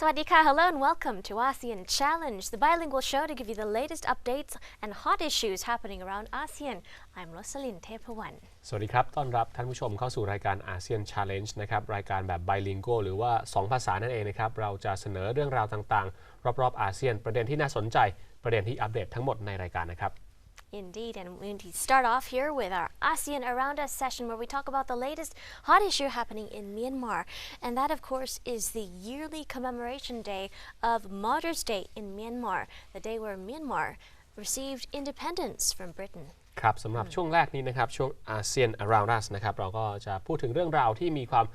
Sawadika, hello and welcome to ASEAN Challenge, the bilingual show to give you the latest updates and hot issues happening around ASEAN. I'm Rosalyn เทพว สวัสดีครับต้อนรับท่านผู้ชมเข้าสู่รายการ ASEAN Challenge นะครับรายการแบบ bilingual หรือว่า2ภาษานั่นเองนะครับเราจะเสนอเรื่องราวต่างๆรอบๆอาเซียนประเด็นที่น่าสนใจประเด็นที่อัปเดตทั้งหมดในรายการนะครับIndeed, and we start off here with our ASEAN Around Us session where we talk about the latest hot issue happening in Myanmar. And that, of course, is the yearly commemoration day of Martyrs' Day in Myanmar, the day where Myanmar received independence from Britain. ครับสำหรับช่วงแรกนี้นะครับช่วง ASEAN Around Us นะครับเราก็จะพูดถึงเรื่องราวที่มีความ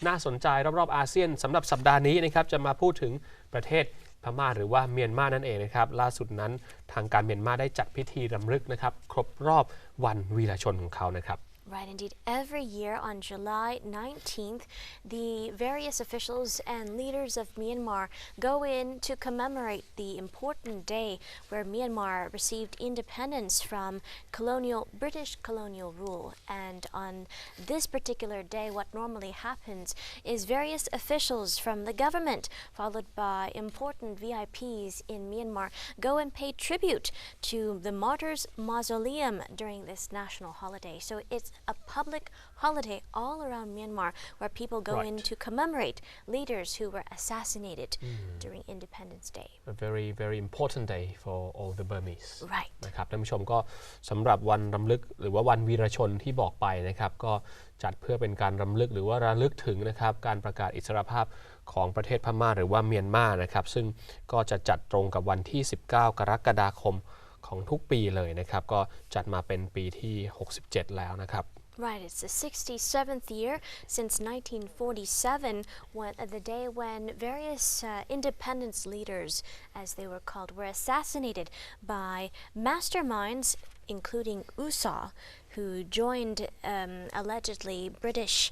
น่าสนใจรอบๆอาเซียนสำหรับสัปดาห์นี้นะครับจะมาพูดถึงประเทศพม่าหรือว่าเมียนมานั่นเองนะครับล่าสุดนั้นทางการเมียนมาได้จัดพิธีรำลึกนะครับครบรอบวันวีรชนของเขานะครับRight, indeed. Every year on July 19th, the various officials and leaders of Myanmar go in to commemorate the important day where Myanmar received independence from British colonial rule. And on this particular day, what normally happens is various officials from the government, followed by important VIPs in Myanmar, go and pay tribute to the Martyrs' Mausoleum during this national holiday. So it's a public holiday all around Myanmar where people go in to commemorate leaders who were assassinated during Independence Day. A very, very important day for all the Burmese. Right. นะครับท่านผู้ชมก็สำหรับวันรำลึกหรือว่าวันวีรชนที่บอกไปนะครับก็จัดเพื่อเป็นการรำลึกหรือว่าระลึกถึงนะครับการประกาศอิสรภาพของประเทศพม่าหรือว่าเมียนมานะครับซึ่งก็จะจัดตรงกับวันที่19กรกฎาคมของทุกปีเลยนะครับก็จัดมาเป็นปีที่67แล้วนะครับRight, it's the 67th year since 1947, the day when various independence leaders, as they were called, were assassinated by masterminds, including USA, who joined allegedly British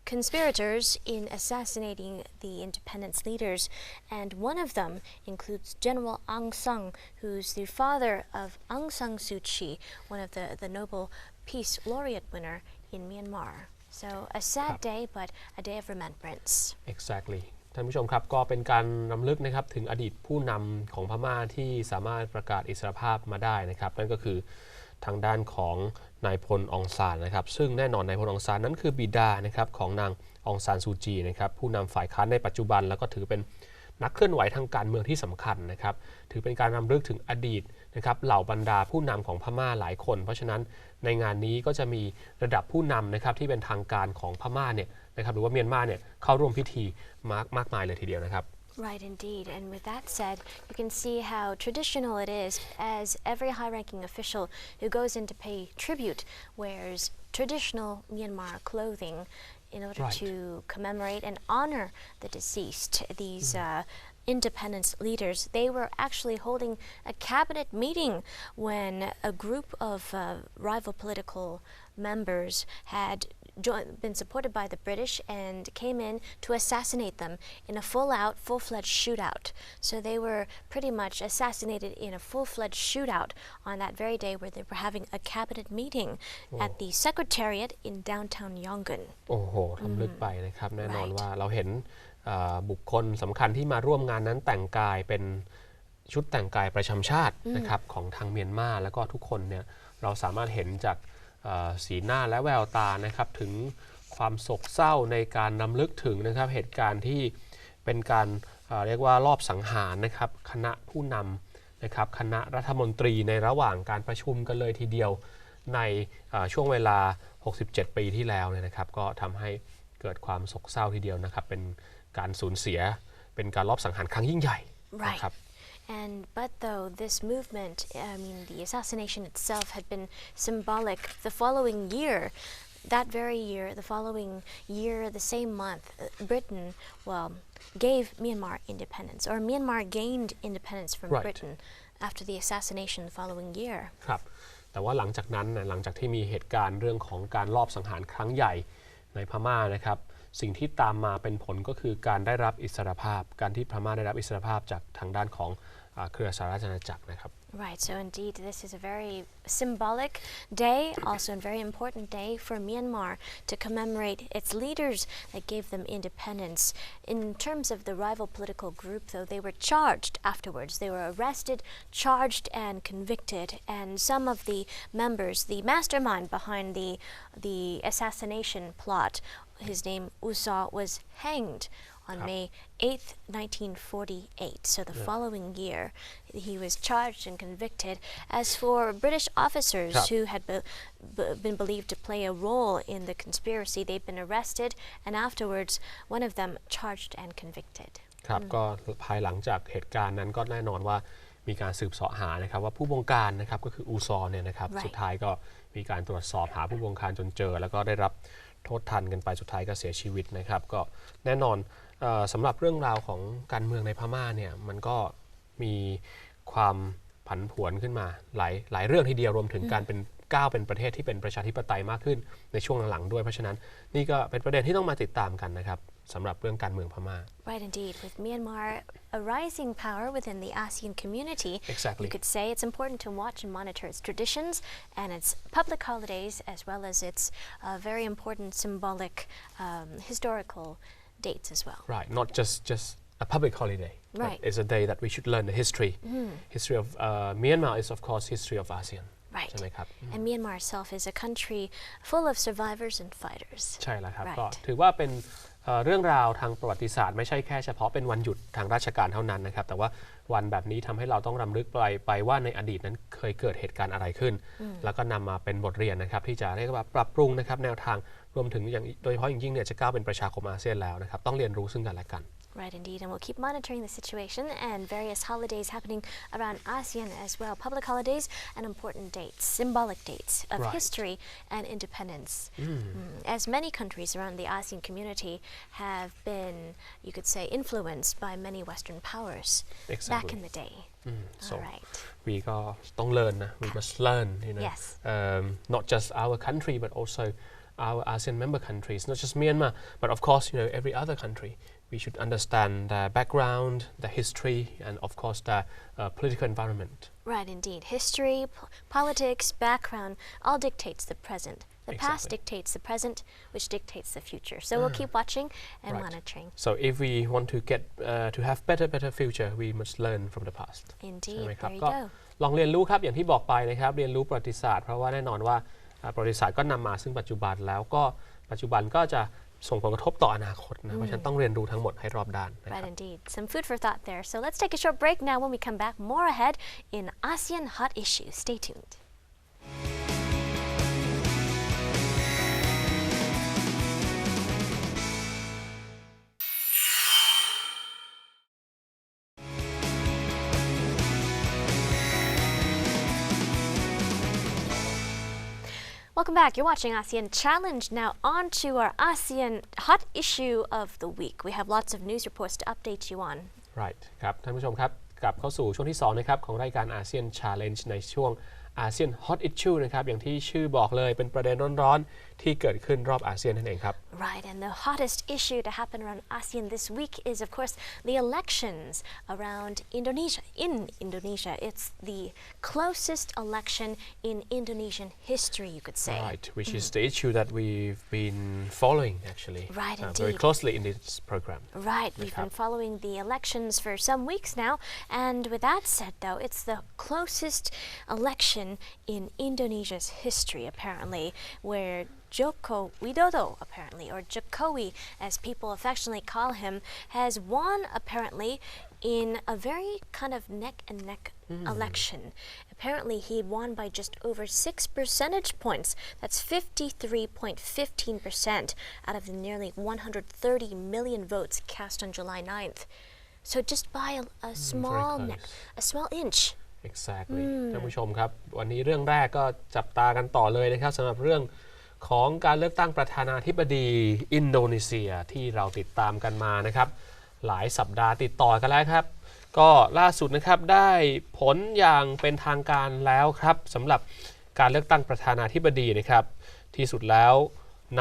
conspirators in assassinating the independence leaders, and one of them includes General Aung San, who's the father of Aung San Suu Kyi, one of the Nobel Peace Laureate winner in Myanmar. So a sad day, but a day of remembrance. Exactly. ท่านผู้ชมครับก็เป็นการรำลึกนะครับถึงอดีตผู้นำของพม่าที่สามารถประกาศอิสรภาพมาได้นะครับนั่นก็คือทางด้านของนายพลองซานนะครับซึ่งแน่นอนนายพลองซานนั้นคือบิดานะครับของนางองซานซูจีนะครับผู้นำฝ่ายค้านในปัจจุบันแล้วก็ถือเป็นนักเคลื่อนไหวทางการเมืองที่สำคัญนะครับถือเป็นการรำลึกถึงอดีตนะครับเหล่าบรรดาผู้นำของพม่าหลายคนเพราะฉะนั้นในงานนี้ก็จะมีระดับผู้นำนะครับที่เป็นทางการของพม่าเนี่ยนะครับหรือว่าเมียนมาเนี่ยเข้าร่วมพิธีมากมายเลยทีเดียวนะครับRight, indeed. And with that said, you can see how traditional it is as every high-ranking official who goes in to pay tribute wears traditional Myanmar clothing in order to commemorate and honor the deceased. These independence leaders, they were actually holding a cabinet meeting when a group of rival political members had been supported by the British and came in to assassinate them in a full-fledged shootout. So they were pretty much assassinated in a full-fledged shootout on that very day where they were having a cabinet meeting at the Secretariat in downtown Yangon. โอ้โหทำลึกไปนะครับแน่นอนว่าเราเห็นบุคคลสำคัญที่มาร่วมงานนั้นแต่งกายเป็นชุดแต่งกายประจำชาตินะครับของทางเมียนมาแล้วก็ทุกคนเนี่ยเราสามารถเห็นจากสีหน้าและแววตานะครับถึงความโศกเศร้าในการรำลึกถึงนะครับเหตุการณ์ที่เป็นการเรียกว่ารอบสังหารนะครับคณะผู้นำนะครับคณะรัฐมนตรีในระหว่างการประชุมกันเลยทีเดียวในช่วงเวลา67ปีที่แล้วเนี่ยนะครับก็ทำให้เกิดความโศกเศร้าทีเดียวนะครับเป็นการสูญเสียเป็นการรอบสังหารครั้งยิ่งใหญ่นะครับBut though this movement, the assassination itself had been symbolic, the following year, the same month, Britain, gave Myanmar independence, or Myanmar gained independence from Britain after the assassination the following year. ครับแต่ว่าหลังจากนั้นหลังจากที่มีเหตุการณ์เรื่องของการลอบสังหารครั้งใหญ่ในพม่านะครับสิ่งที่ตามมาเป็นผลก็คือการได้รับอิสรภาพการที่พม่าได้รับอิสรภาพจากทางด้านของ เครือสหราชอาณาจักรนะครับ Right, so indeed this is a very symbolic day, also a very important day for Myanmar to commemorate its leaders that gave them independence. In terms of the rival political group, though, they were charged afterwards. They were arrested, charged, and convicted. And some of the members, the mastermind behind the assassination plot, his name Usa, was hanged on May 8th, 1948. So the following year, he was charged and convicted. As for British officers who had been believed to play a role in the conspiracy, they've been arrested and afterwards one of them charged and convicted. ครับก็ภายหลังจากเหตุการณ์นั้นก็แน่นอนว่ามีการสืบเสาะหานะครับว่าผู้บงการนะครับก็คืออูซอเนี่ยนะครับสุดท้ายก็มีการตรวจสอบหาผู้บงการจนเจอแล้วก็ได้รับโทษทันกันไปสุดท้ายก็เสียชีวิตนะครับก็แน่นอนสำหรับเรื่องราวของการเมืองในพม่าเนี่ยมันก็มีความผันผวนขึ้นมาหลายเรื่องทีเดียวรวมถึงการเป็นก้าวเป็นประเทศที่เป็นประชาธิปไตยมากขึ้นในช่วงหลังๆด้วยเพราะฉะนั้นนี่ก็เป็นประเด็นที่ต้องมาติดตามกันนะครับสำหรับเรื่องการเมืองพม่า Right, indeed. With Myanmar a rising power within the ASEAN community, you could say it's important to watch and monitor its traditions and its public holidays as well as its very important symbolic historical dates as well. Right, not just a public holiday. Right. It's a day that we should learn the history. History of Myanmar is of course history of ASEAN. Right. ใช่ไหมครับ And Myanmar itself is a country full of survivors and fighters. ใช่แล้วครับ Right. ก็ถือว่าเป็นเรื่องราวทางประวัติศาสตร์ไม่ใช่แค่เฉพาะเป็นวันหยุดทางราชการเท่านั้นนะครับแต่ว่าวันแบบนี้ทำให้เราต้องรำลึกไปว่าในอดีตนั้นเคยเกิดเหตุการณ์อะไรขึ้นแล้วก็นำมาเป็นบทเรียนนะครับที่จะเรียกว่าปรับปรุงนะครับแนวทางรวมถึงอย่างโดยเฉพาะอย่างยิ่งเนี่ยจะก้าวเป็นประชาคมอาเซียนแล้วนะครับต้องเรียนรู้ซึ่งกันและกัน Right, indeed, and we'll keep monitoring the situation and various holidays happening around ASEAN as well. Public holidays and important dates, symbolic dates of history and independence. As many countries around the ASEAN community have been, you could say, influenced by many Western powers back in the day. So All right. we ก็ต้อง learn นะ we must learn Yes. Not just our country but also our ASEAN member countries, not just Myanmar, but of course, every other country. We should understand the background, the history, and of course the political environment. Right, indeed. History, politics, background, all dictates the present. The past dictates the present, which dictates the future. So we'll keep watching and monitoring. So if we want to get to have better future, we must learn from the past. Indeed, there you ก็ go. ลองเรียนรู้ครับอย่างที่บอกไปนะครับเรียนรู้ประวัติศาสตร์เพราะว่าแน่นอนว่าประวัติศาสตร์ก็นำมาซึ่งปัจจุบันแล้วก็ปัจจุบันก็จะส่งผลกระทบต่ออนาคตนะเพราะฉะนั้นต้องเรียนรู้ทั้งหมดให้รอบด้านนะครับ Right, indeed. Some food for thought there. So let's take a short break now. When we come back, more ahead in ASEAN Hot Issues. Stay tuned. Welcome back. You're watching ASEAN Challenge. Now on to our ASEAN Hot Issue of the Week. We have lots of news reports to update you on. Right ครับท่านผู้ชมครับกลับเข้าสู่ช่วงที่2นะครับของรายการ ASEAN Challenge ในช่วง ASEAN Hot Issue นะครับอย่างที่ชื่อบอกเลยเป็นประเด็นร้อนๆที่เกิดขึ้นรอบอาเซียนนั่นเองครับ Right, and the hottest issue to happen around ASEAN this week is, of course, the elections around Indonesia. In Indonesia, it's the closest election in Indonesian history, you could say. Right, which is the issue that we've been following actually Right, very indeed. closely in this program. Right, we've been following the elections for some weeks now, and with that said, though, it's the closest election in Indonesia's history, apparently, where Joko Widodo, apparently, or Jokowi, as people affectionately call him, has won, apparently, in a very kind of neck-and-neck election. Apparently, he won by just over 6 percentage points. That's 53.15% out of the nearly 130 million votes cast on July 9th. So just by a small inch. Exactly ท่านผู้ชมครับวันนี้เรื่องแรกก็จับตากันต่อเลยนะครับสำหรับเรื่องของการเลือกตั้งประธานาธิบดีอินโดนีเซียที่เราติดตามกันมานะครับหลายสัปดาห์ติดต่อกันแล้วครับก็ล่าสุดนะครับได้ผลอย่างเป็นทางการแล้วครับสำหรับการเลือกตั้งประธานาธิบดีนะครับที่สุดแล้ว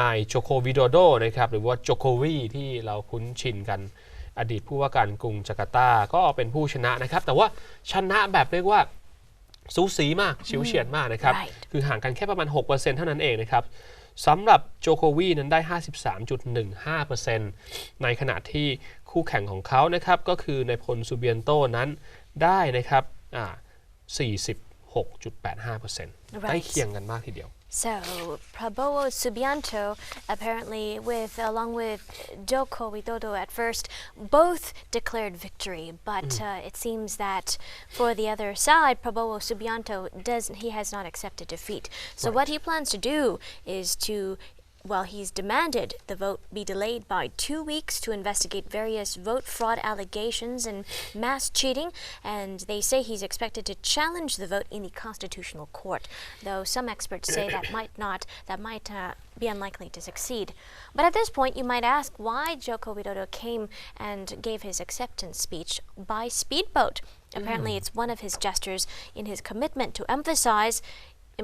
นายโจโควิโดโดนะครับหรือว่าโจโควีที่เราคุ้นชินกัน อดีตผู้ว่าการกรุงจาการ์ตาก็เป็นผู้ชนะนะครับแต่ว่าชนะแบบเรียกว่าสูสีมากฉิวเฉียดมากนะครับคือห่างกันแค่ประมาณ 6% เท่านั้นเองนะครับสำหรับโจโควีนั้นได้ 53.15% ในขณะที่คู่แข่งของเขานะครับก็คือในพลซูเบียนโตนั้นได้นะครับ46.85% ใกล้เคียงกันมากทีเดียวSo Prabowo Subianto apparently along with Joko Widodo at first both declared victory but it seems that for the other side Prabowo Subianto he has not accepted defeat. So what he plans to do is he's demanded the vote be delayed by 2 weeks to investigate various vote fraud allegations and mass cheating, and they say he's expected to challenge the vote in the Constitutional Court, though some experts say that might be unlikely to succeed. But at this point, you might ask why Joko Widodo came and gave his acceptance speech by speedboat. Apparently, it's one of his gestures in his commitment to emphasize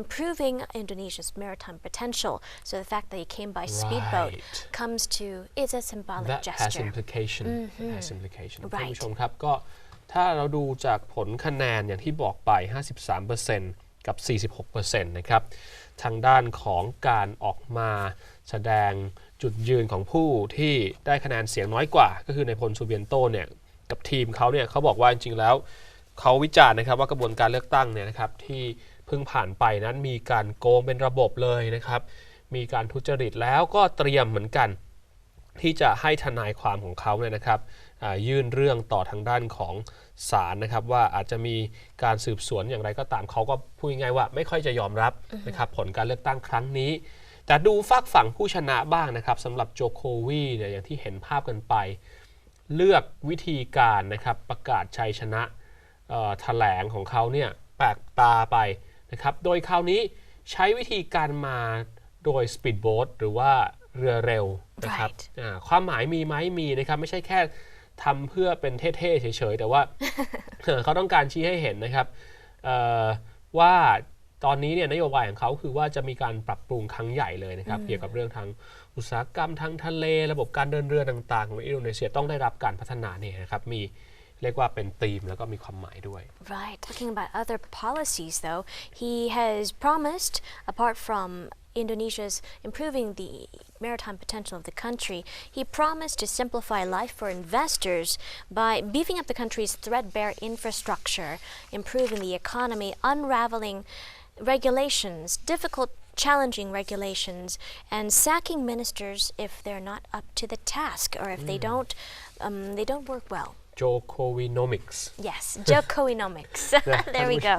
improving Indonesia's maritime potential. So the fact that he came by speedboat is a symbolic gesture. That has implication. It has implication. ท่านผู้ชมครับก็ถ้าเราดูจากผลคะแนนอย่างที่บอกไป 53% กับ 46% นะครับทางด้านของการออกมาแสดงจุดยืนของผู้ที่ได้คะแนนเสียงน้อยกว่าก็คือในพลซูเบียนโตเนี่ยกับทีมเขาเนี่ยเขาบอกว่าจริงๆแล้วเขาวิจารณ์นะครับว่ากระบวนการเลือกตั้งเนี่ยนะครับที่เพิ่งผ่านไปนั้นมีการโกงเป็นระบบเลยนะครับมีการทุจริตแล้วก็เตรียมเหมือนกันที่จะให้ทนายความของเขาเนี่ยนะครับยื่นเรื่องต่อทางด้านของศาลนะครับว่าอาจจะมีการสืบสวนอย่างไรก็ตามเขาก็พูดง่ายๆว่าไม่ค่อยจะยอมรับนะครับผลการเลือกตั้งครั้งนี้แต่ดูฝากฝั่งผู้ชนะบ้างนะครับสำหรับโจโควีเนี่ยอย่างที่เห็นภาพกันไปเลือกวิธีการนะครับประกาศชัยชนะแถลงของเขาเนี่ยแปลกตาไปนะครับโดยคราวนี้ใช้วิธีการมาโดยสปีดโบ๊ทหรือว่าเรือเร็วนะครับความหมายมีไหมมีนะครับไม่ใช่แค่ทำเพื่อเป็นเท่ๆเฉยๆแต่ว่า เขาต้องการชี้ให้เห็นนะครับว่าตอนนี้เนี่ยนโยบายของเขาคือว่าจะมีการปรับปรุงครั้งใหญ่เลยนะครับเกี่ยวกับเรื่องทางอุตสาหกรรมทางทะเลระบบการเดินเรือต่างๆของอินโดนีเซียต้องได้รับการพัฒนาเนี่ยนะครับมีเรียกว่าเป็นธีมแล้วก็มีความหมายด้วย Right. Talking about other policies though, he has promised apart from Indonesia's improving the maritime potential of the country, he promised to simplify life for investors by beefing up the country's threadbare infrastructure, improving the economy, unraveling regulations, difficult challenging regulations, and sacking ministers if they're not up to the task or if they don't work well. Jokowinomics Yes, Jokowinomics. There we go.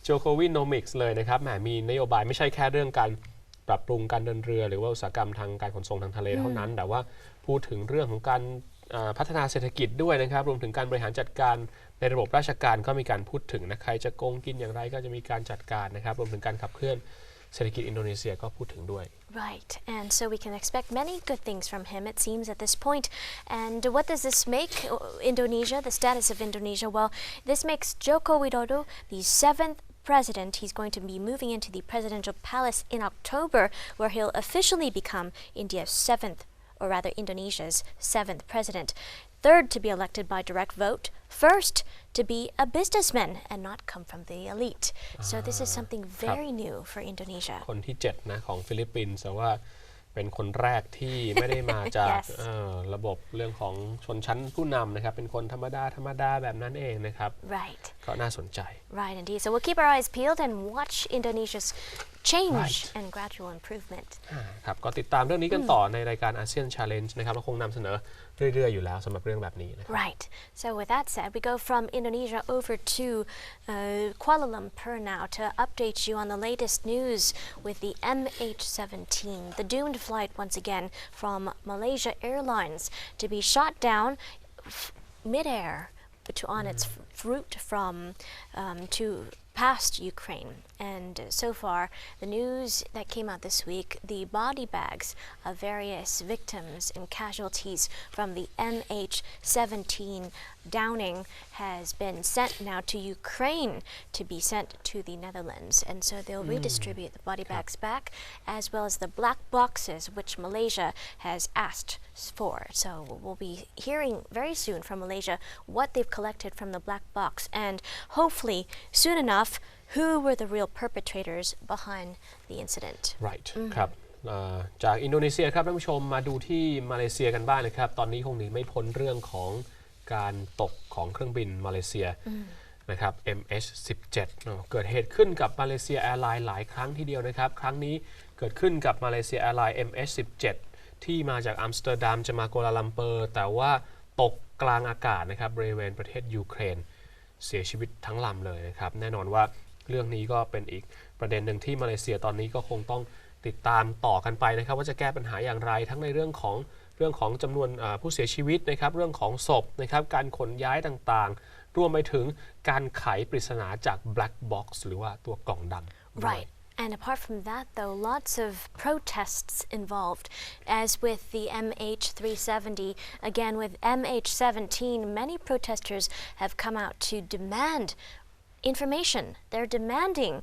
Jokowinomics เลยนะครับแหมมีนโยบายไม่ใช่แค่เรื่องการปรับปรุงการเดินเรือหรือว่าอุตสาหกรรมทางการขนส่งทางทะเลเท่านั้นแต่ว่าพูดถึงเรื่องของการพัฒนาเศรษฐกิจด้วยนะครับรวมถึงการบริหารจัดการในระบบราชการก็มีการพูดถึงนะใครจะโกงกินอย่างไรก็จะมีการจัดการนะครับรวมถึงการขับเคลื่อนเศรษฐกิจอินโดนีเซียก็พูดถึงด้วย Right, and so we can expect many good things from him, it seems, at this point. And what does this make Indonesia, the status of Indonesia? Well, this makes Joko Widodo the 7th president. He's going to be moving into the presidential palace in October, where he'll officially become Indonesia's 7th president. Third to be elected by direct vote. First to be a businessman and not come from the elite. So this is something very new for Indonesia. คนที่7นะของฟิลิปปินส์แต่ว่าเป็นคนแรกที่ไม่ได้มาจาก ระบบเรื่องของชนชั้นผู้นำนะครับเป็นคนธรรมดาแบบนั้นเองนะครับ Right. ก็น่าสนใจ Right indeed. So we'll keep our eyes peeled and watch Indonesia's change and gradual improvement. ครับก็ติดตามเรื่องนี้กันต่อในรายการ ASEAN Challenge นะครับเราคงนำเสนอเรื่อยๆอยู่แล้วสำหรับเรื่องแบบนี้นะครับ Right. So with that said, we go from Indonesia over to Kuala Lumpur now to update you on the latest news with the MH17, the doomed flight once again from Malaysia Airlines to be shot down mid-air on its route to past Ukraine. And so far, the news that came out this week, the body bags of various victims and casualties from the MH17 downing has been sent now to Ukraine to be sent to the Netherlands. And so they'll redistribute the body bags back, as well as the black boxes, which Malaysia has asked for. So we'll be hearing very soon from Malaysia what they've collected from the black box. And hopefully, soon enough, who were the real perpetrators behind the incident. Right ครับจากอินโดนีเซียครับท่านผู้ชมมาดูที่มาเลเซียกันบ้างนะครับตอนนี้คงหนีไม่พ้นเรื่องของการตกของเครื่องบินมาเลเซียนะครับ MH17 เกิดเหตุขึ้นกับมาเลเซียแอร์ไลน์หลายครั้งทีเดียวนะครับครั้งนี้เกิดขึ้นกับมาเลเซียแอร์ไลน์ MH17 ที่มาจากอัมสเตอร์ดัมจะมากัวลาลัมเปอร์แต่ว่าตกกลางอากาศนะครับบริเวณประเทศยูเครนเสียชีวิตทั้งลำเลยนะครับแน่นอนว่าเรื่องนี้ก็เป็นอีกประเด็นหนึ่งที่มาเลเซียตอนนี้ก็คงต้องติดตามต่อกันไปนะครับว่าจะแก้ปัญหาอย่างไรทั้งในเรื่องของจำนวนผู้เสียชีวิตนะครับเรื่องของศพนะครับการขนย้ายต่างๆรวมไปถึงการไขปริศนาจาก black box หรือว่าตัวกล่องดำ Right. And apart from that, though, lots of protests involved, as with the MH370. Again, with MH17, many protesters have come out to demand information. They're demanding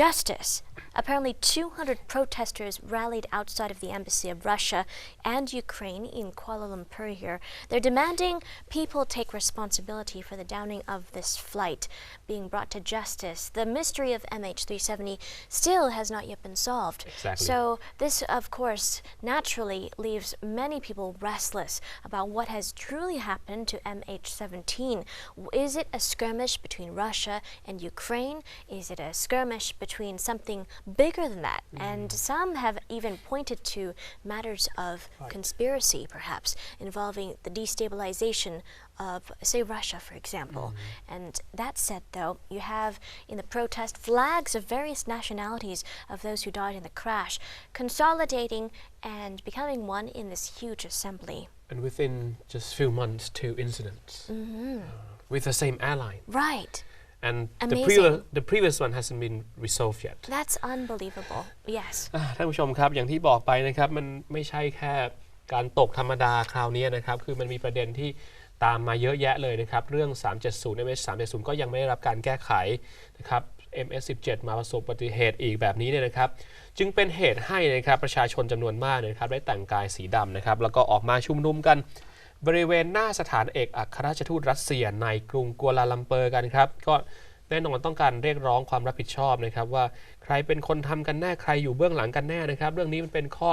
justice. Apparently, 200 protesters rallied outside of the embassy of Russia and Ukraine in Kuala Lumpur here. They're demanding people take responsibility for the downing of this flight being brought to justice. The mystery of MH370 still has not yet been solved. Exactly. So this, of course, naturally leaves many people restless about what has truly happened to MH17. Is it a skirmish between Russia and Ukraine? Is it a skirmish between something bigger than that? And some have even pointed to matters of conspiracy, perhaps, involving the destabilization of, say, Russia, for example. And that said, though, you have in the protest flags of various nationalities of those who died in the crash, consolidating and becoming one in this huge assembly. And within just few months, 2 incidents with the same airline. Right. And Amazing. the previous one hasn't been resolved yet. That's unbelievable. Yes. ท่านผู้ชมครับอย่างที่บอกไปนะครับมันไม่ใช่แค่การตกธรรมดาคราวนี้นะครับคือมันมีประเด็นที่ตามมาเยอะแยะเลยนะครับเรื่อง370 MS370 ก็ยังไม่ได้รับการแก้ไขนะครับ MS17 มาประสบอุบัติเหตุอีกแบบนี้เนี่ยนะครับจึงเป็นเหตุให้นะครับประชาชนจำนวนมากนะครับได้แต่งกายสีดำนะครับแล้วก็ออกมาชุมนุมกันบริเวณหน้าสถานเอกอัครราชทูตรัสเซียในกรุงกัวลาลัมเปอร์กันครับก็แน่นอนต้องการเรียกร้องความรับผิดชอบนะครับว่าใครเป็นคนทำกันแน่ใครอยู่เบื้องหลังกันแน่นะครับเรื่องนี้มันเป็นข้อ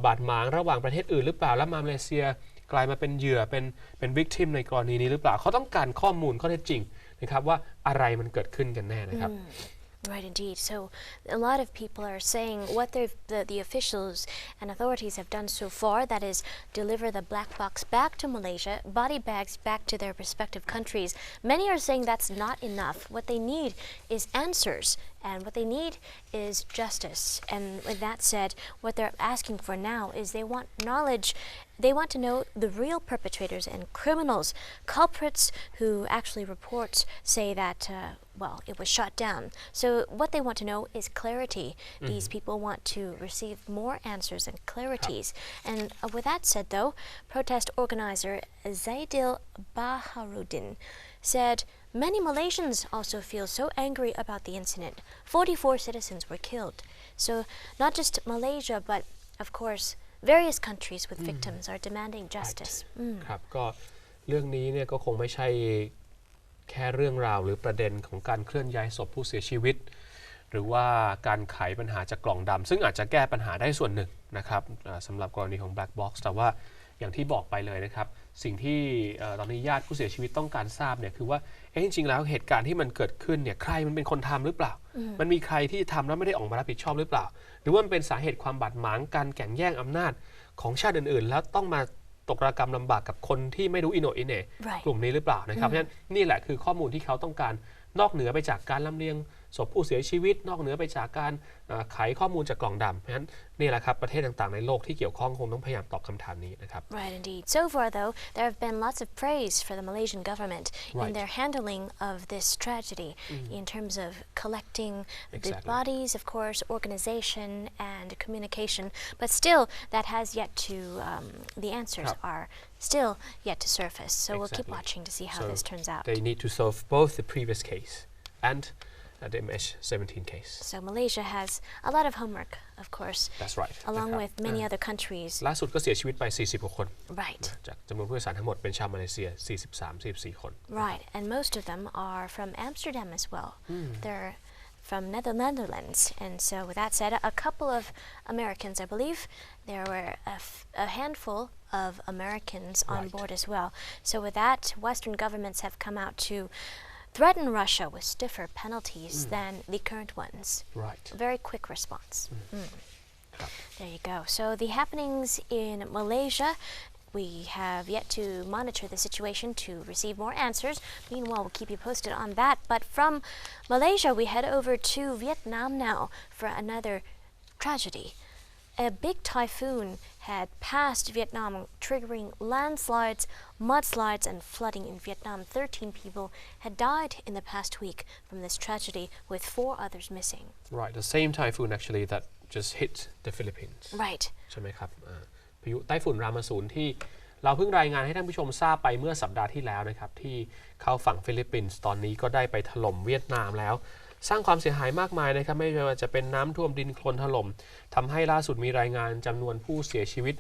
บาดหมางระหว่างประเทศอื่นหรือเปล่าแล้วมาเลเซียกลายมาเป็นเหยื่อเป็น victim ในกรณีนี้หรือเปล่าเขาต้องการข้อมูลข้อเท็จจริงนะครับว่าอะไรมันเกิดขึ้นกันแน่นะครับRight, indeed. So a lot of people are saying what the officials and authorities have done so far, that is deliver the black box back to Malaysia, body bags back to their respective countries. Many are saying that's not enough. What they need is answers, and what they need is justice. And with that said, what they're asking for now is they want knowledge. They want to know the real perpetrators and criminals, culprits who actually reports say that well, it was shot down. So what they want to know is clarity. These people want to receive more answers and clarities. And with that said, though, protest organizer Zaidil Baharudin said many Malaysians also feel so angry about the incident. 44 citizens were killed. So not just Malaysia, but of course, various countries with victims are demanding justice. ครับก็เรื่องนี้เนี่ยก็คงไม่ใช่แค่เรื่องราวหรือประเด็นของการเคลื่อนย้ายศพผู้เสียชีวิตหรือว่าการไขปัญหาจากกล่องดำซึ่งอาจจะแก้ปัญหาได้ส่วนหนึ่งนะครับสำหรับกรณีของ Black Box แต่ว่าอย่างที่บอกไปเลยนะครับสิ่งที่ตอนนี้ญาติผู้เสียชีวิตต้องการทราบเนี่ยคือว่าจริงๆแล้วเหตุการณ์ที่มันเกิดขึ้นเนี่ยใครมันเป็นคนทำหรือเปล่ามันมีใครที่ทำแล้วไม่ได้ออกมารับผิดชอบหรือเปล่าหรือว่ามันเป็นสาเหตุความบาดหมางการแข่งแย่งอำนาจของชาติอื่นๆแล้วต้องมาตกระกรรมลำบากกับคนที่ไม่รู้อิโหนอิเหน่กลุ่มนี้หรือเปล่านะครับเพราะฉะนั้นนี่แหละคือข้อมูลที่เขาต้องการนอกเหนือไปจากการลำเลียง ศพผู้เสียชีวิตนอกเหนือไปจากการไขข้อมูลจากกล่องดำเพราะฉะนั้นนี่แหละครับประเทศต่างๆในโลกที่เกี่ยวข้องคงต้องพยายามตอบคำถามนี้นะครับ Right, indeed. So far, though, there have been lots of praise for the Malaysian government in their handling of this tragedy in terms of collecting the bodies, of course, organization and communication. But still, that has yet to, the answers are still yet to surface. So we'll keep watching to see how this turns out. They need to solve both the previous case and the MH17 case. So Malaysia has a lot of homework, of course. That's right. Along with many other countries. ล่าสุดก็เสียชีวิตไป40กว่าคน Right. จากจำนวนผู้โดยสารทั้งหมดเป็นชาวมาเลเซีย44 คน Right, and most of them are from Amsterdam as well. They're from Netherlands, and so with that said, a couple of Americans, I believe, there were a handful of Americans on board as well. So with that, Western governments have come out to threaten Russia with stiffer penalties than the current ones. Right. A very quick response. There you go. So the happenings in Malaysia, we have yet to monitor the situation to receive more answers. Meanwhile, we'll keep you posted on that. But from Malaysia, we head over to Vietnam now for another tragedy. A big typhoon had passed Vietnam, triggering landslides, mudslides, and flooding in Vietnam. 13 people had died in the past week from this tragedy, with 4 others missing. Right, the same typhoon actually that just hit the Philippines. Right. ใช่ไหมครับพายุไต้ฝุ่นรามาสูนที่เราเพิ่งรายงานให้ท่านผู้ชมทราบไปเมื่อสัปดาห์ที่แล้วนะครับที่เข้าฝั่งฟิลิปปินส์ตอนนี้ก็ได้ไปถล่มเวียดนามแล้วสร้างความเสียหายมากมายนะครับไม่ว่าจะเป็นน้ำท่วมดินโคลนถล่มทำให้ล่าสุดมีรายงานจำนวนผู้เสียชีวิต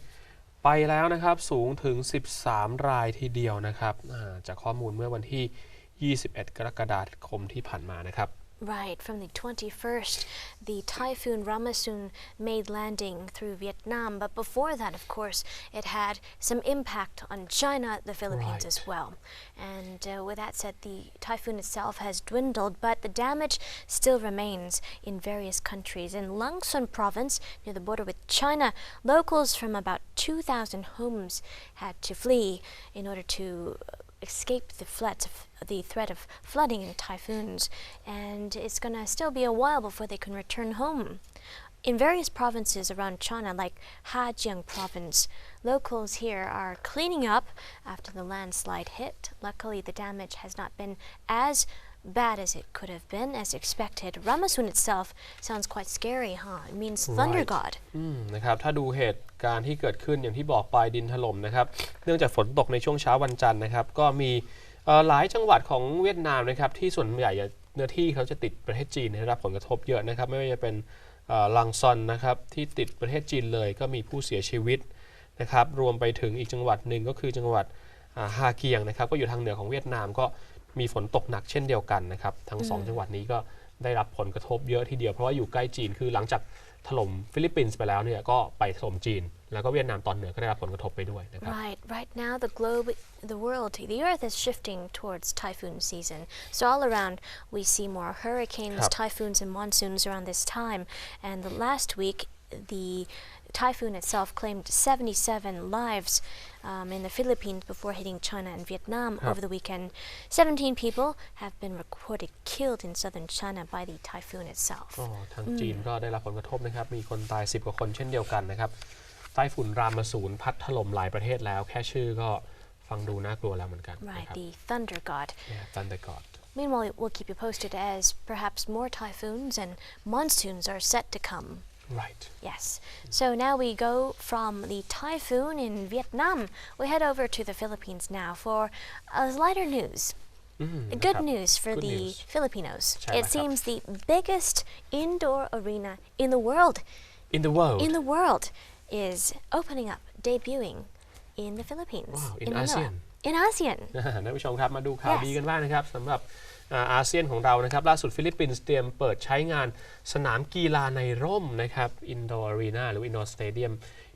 ไปแล้วนะครับสูงถึง13รายทีเดียวนะครับจากข้อมูลเมื่อวันที่21กรกฎาคมที่ผ่านมานะครับRight, from the 21st, the typhoon Ramasun made landing through Vietnam, but before that, of course, it had some impact on China, the Philippines as well. And with that said, the typhoon itself has dwindled, but the damage still remains in various countries. In Langsun province, near the border with China, locals from about 2,000 homes had to flee in order to escape the threat of flooding and typhoons, and it's going to still be a while before they can return home. In various provinces around China, like Hajiang province, locals here are cleaning up after the landslide hit. Luckily, the damage has not been as bad as it could have been, as expected. Ramasun itself sounds quite scary, huh? It means thunder god. นะครับถ้าดูเหตุการณ์ที่เกิดขึ้นอย่างที่บอกไปดินถล่มนะครับเนื่องจากฝนตกในช่วงเช้าวันจันทร์นะครับก็มีหลายจังหวัดของเวียดนามนะครับที่ส่วนใหญ่เนื้อที่เขาจะติดประเทศจีนได้รับผลกระทบเยอะนะครับไม่ว่าจะเป็นลังซอนนะครับที่ติดประเทศจีนเลยก็มีผู้เสียชีวิตนะครับรวมไปถึงอีกจังหวัดหนึ่งก็คือจังหวัดฮาเกียงนะครับก็อยู่ทางเหนือของเวียดนามก็มีฝนตกหนักเช่นเดียวกันนะครับทั้ง2จังหวัดนี้ก็ได้รับผลกระทบเยอะทีเดียวเพราะว่าอยู่ใกล้จีนคือหลังจากถล่มฟิลิปปินส์ไปแล้วเนี่ยก็ไปถล่มจีนแล้วก็เวียดนามตอนเหนือก็ได้รับผลกระทบไปด้วยนะครับ Right now the globe, the world, the earth is shifting towards typhoon season. So all around we see more hurricanes, typhoons and monsoons around this time. And the last week the typhoon itself claimed 77 lives in the Philippines before hitting China and Vietnam over the weekend. 17 people have been reported killed in southern China by the typhoon itself. ทางจีนก็ได้รับผลกระทบนะครับมีคนตาย10กว่าคนเช่นเดียวกันนะครับไต้ฝุ่นรามาสูนพัดถล่มหลายประเทศแล้วแค่ชื่อก็ฟังดูน่ากลัวแล้วเหมือนกัน Right, the thunder god. Yeah, thunder god. Meanwhile, we'll keep you posted as perhaps more typhoons and monsoons are set to come. Right. Yes. So now we go from the typhoon in Vietnam. We head over to the Philippines now for lighter news. Good news for the Filipinos. It seems the biggest indoor arena in the world. In the world. In the world is opening up, debuting in the Philippines. Wow, in ASEAN. In ASEAN. ท่านผู้ชมครับมาดูข่าวดีกันบ้างนะครับสำหรับอาเซียนของเรานะครับล่าสุดฟิลิปปินส์เตรียมเปิดใช้งานสนามกีฬาในร่มนะครับ Indoor Arena หรือ Indoor Stadium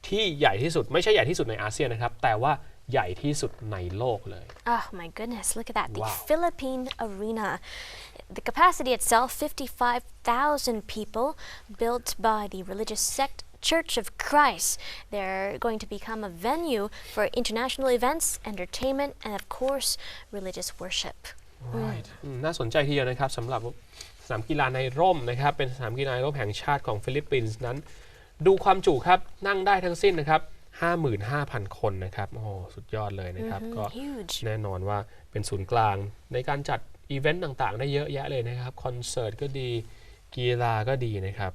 ที่ใหญ่ที่สุดไม่ใช่ใหญ่ที่สุดในอาเซียนนะครับแต่ว่าใหญ่ที่สุดในโลกเลย Oh my goodness, look at that. The Philippine Arena. The capacity itself, 55,000 people, built by the religious sect Church of Christ. They're going to become a venue for international events, entertainment, and of course, religious worship. Right. น่าสนใจทีเดียวนะครับสำหรับ สนามกีฬาในร่มนะครับเป็นสนามกีฬาในร่มแห่งชาติของฟิลิปปินส์นั้นดูความจุครับนั่งได้ทั้งสิ้นนะครับ 55,000 คนนะครับโอ้สุดยอดเลยนะครับก็แน่นอนว่าเป็นศูนย์กลางในการจัดอีเวนต์ต่างๆได้เยอะแยะเลยนะครับคอนเสิร์ตก็ดีกีฬาก็ดีนะครับ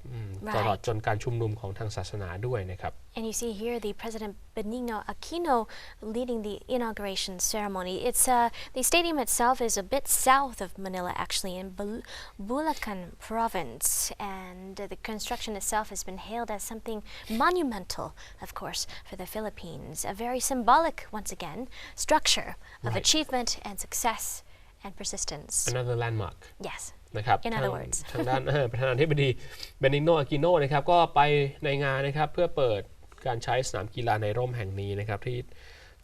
ตลอดจนการชุมนุมของทางศาสนาด้วยนะครับ And you see here the President Benigno Aquino leading the inauguration ceremony. The stadium itself is a bit south of Manila, actually, in Bulacan province, and the construction itself has been hailed as something monumental, of course, for the Philippines. A very symbolic, once again, structure of achievement and success and persistence. Another landmark. Yes. นะครับ In other words. ทางด้านประธานาธิบดีเบนิกโนอากิโนนะครับก็ไปในงานนะครับเพื่อเปิดการใช้สนามกีฬาในร่มแห่งนี้นะครับที่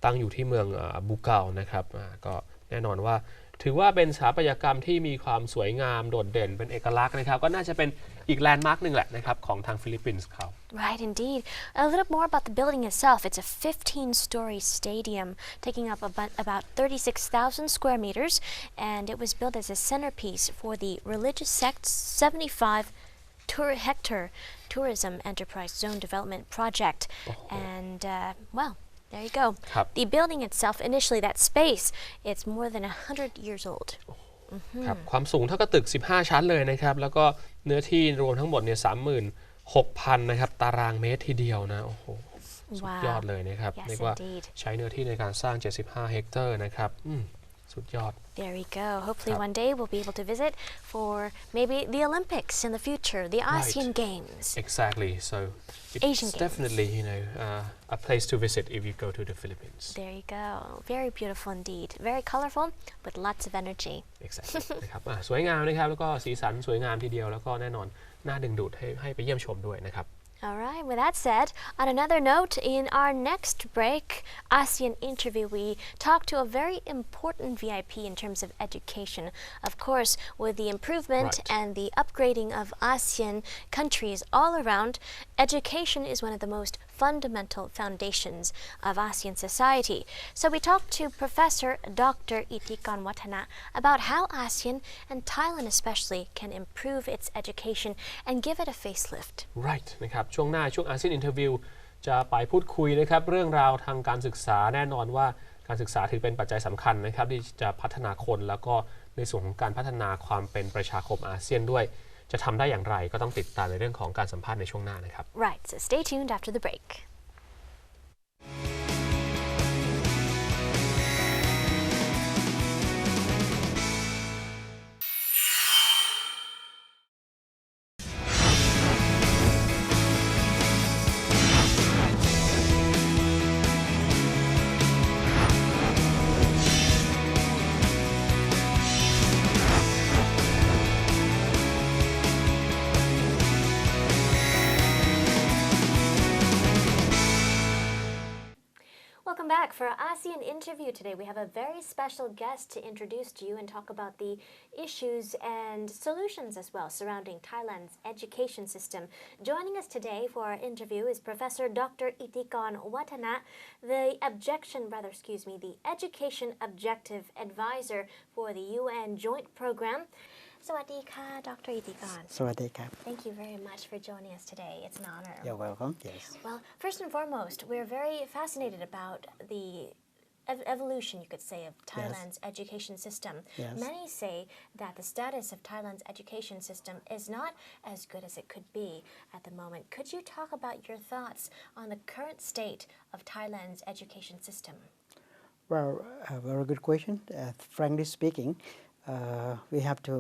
ตั้งอยู่ที่เมืองบูเกานะครับก็แน่นอนว่าถือว่าเป็นสถาปัตยกรรมที่มีความสวยงามโดดเด่นเป็นเอกลักษณ์นะครับก็น่าจะเป็นอีกแลนด์มาร์กหนึ่งแหละนะครับของทางฟิลิปปินส์เขา Right, indeed. A little more about the building itself. It's a 15-story stadium taking up about 36,000 square meters, and it was built as a centerpiece for the religious sect's 75-hectare tourism enterprise zone development project. And, well, there you go. The building itself, initially, that space, it's more than 100 years old. ครับความสูงเท่ากับตึก15ชั้นเลยนะครับแล้วก็เนื้อที่รวมทั้งหมดเนี่ย36,000 นะครับตารางเมตรทีเดียวนะโอ้โหสุดยอดเลยนะครับเรียกว่าใช้เนื้อที่ในการสร้าง75 เฮกเตอร์นะครับสุดยอด There we go. Hopefully one day we'll be able to visit for maybe the Olympics in the future, the ASEAN Games. Exactly. So it's definitely, a place to visit if you go to the Philippines. There you go. Very beautiful indeed. Very colorful with lots of energy. Exactly. นะครับสวยงามนะครับแล้วก็สีสันสวยงามทีเดียวแล้วก็แน่นอนน่าดึงดูดให้ไปเยี่ยมชมด้วยนะครับAll right, with that said, on another note, in our next break, ASEAN interview, we talk to a very important VIP in terms of education. Of course, with the improvement and the upgrading of ASEAN countries all around, education is one of the most fundamental foundations of ASEAN society. So we talked to Professor Dr. Itikon Watana about how ASEAN, and Thailand especially, can improve its education and give it a facelift. Right, นะครับช่วงหน้าช่วง ASEAN Interview จะไปพูดคุยนะครับเรื่องราวทางการศึกษาแน่นอนว่าการศึกษาถือเป็นปัจจัยสำคัญนะครับที่จะพัฒนาคนแล้วก็ในส่วนของการพัฒนาความเป็นประชาคมอาเซียนด้วยจะทำได้อย่างไรก็ต้องติดตามในเรื่องของการสัมภาษณ์ในช่วงหน้านะครับ Right, so stay tuned after the break. Welcome back. For our ASEAN interview today, we have a very special guest to introduce to you and talk about the issues and solutions as well surrounding Thailand's education system. Joining us today for our interview is Professor Dr. Itikon Watana, the Education Objective Advisor for the UN Joint Program. สวัสดีค่ะ Dr. Itikon. สวัสดีครับ Thank you very much for joining us today. It's an honor. You're welcome. Yes. Well, first and foremost, we're very fascinated about the evolution, you could say, of Thailand's education system. Yes. Many say that the status of Thailand's education system is not as good as it could be at the moment. Could you talk about your thoughts on the current state of Thailand's education system? Well, a very good question. Frankly speaking, we have to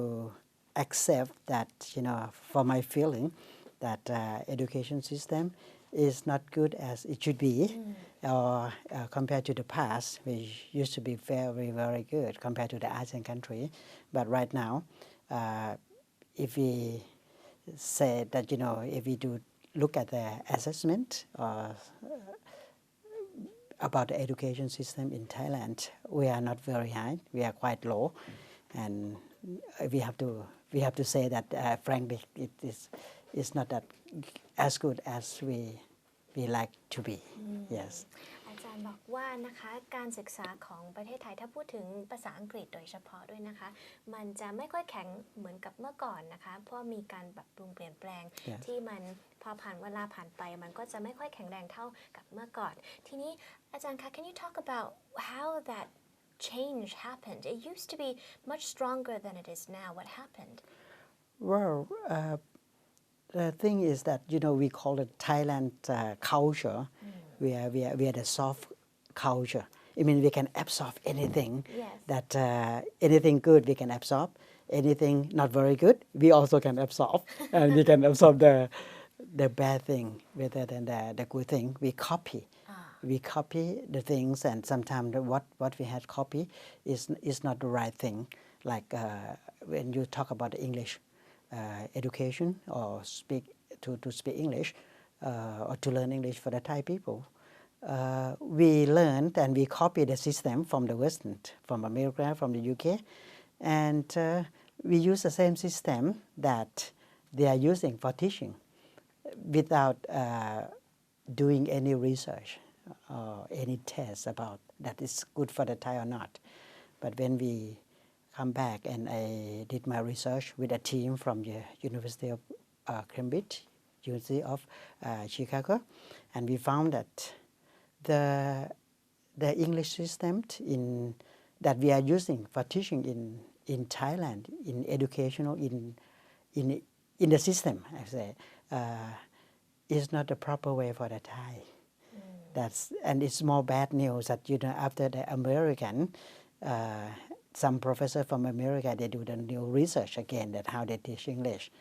accept that, for my feeling, that education system is not good as it should be, or compared to the past, which used to be very, very good compared to the ASEAN country. But right now, if we say that, if we do look at the assessment about the education system in Thailand, we are not very high. We are quite low. And we have to say that frankly it is not that as good as we like to be. Yes. อาจารย์ ย์บอกว่านะคะการศึกษาของประเทศไทยถ้าพูดถึงภาษาอังกฤษโดยเฉพาะด้วยนะคะมันจะไม่ค่อยแข็งเหมือนกับเมื่อก่อนนะคะเพราะมีการปรับปรุงเปลี่ยนแปลง Yes. ที่มันพอผ่านเวลาผ่านไปมันก็จะไม่ค่อยแข็งแรงเท่ากับเมื่อก่อนทีนี้อาจารย์คะ Can you talk about how that change happened? It used to be much stronger than it is now. What happened? Well, the thing is that we call it Thailand culture. We are the soft culture. I mean, we can absorb anything. Yes. That anything good we can absorb. Anything not very good we also can absorb, and we can absorb the bad thing rather than the good thing. We copy. We copy the things, and sometimes what we had copy is not the right thing. Like when you talk about English education or to speak English or to learn English for the Thai people, we learned and we copy the system from the Western, from America, from the UK, and we use the same system that they are using for teaching without doing any research or any test about that is good for the Thai or not. But when we come back and I did my research with a team from the University of Cambridge, University of Chicago, and we found that the English system that we are using for teaching in Thailand, in educational, in the system, I say, is not the proper way for the Thai. And it's more bad news that after the American, some professor from America they do the new research again that how they teach English,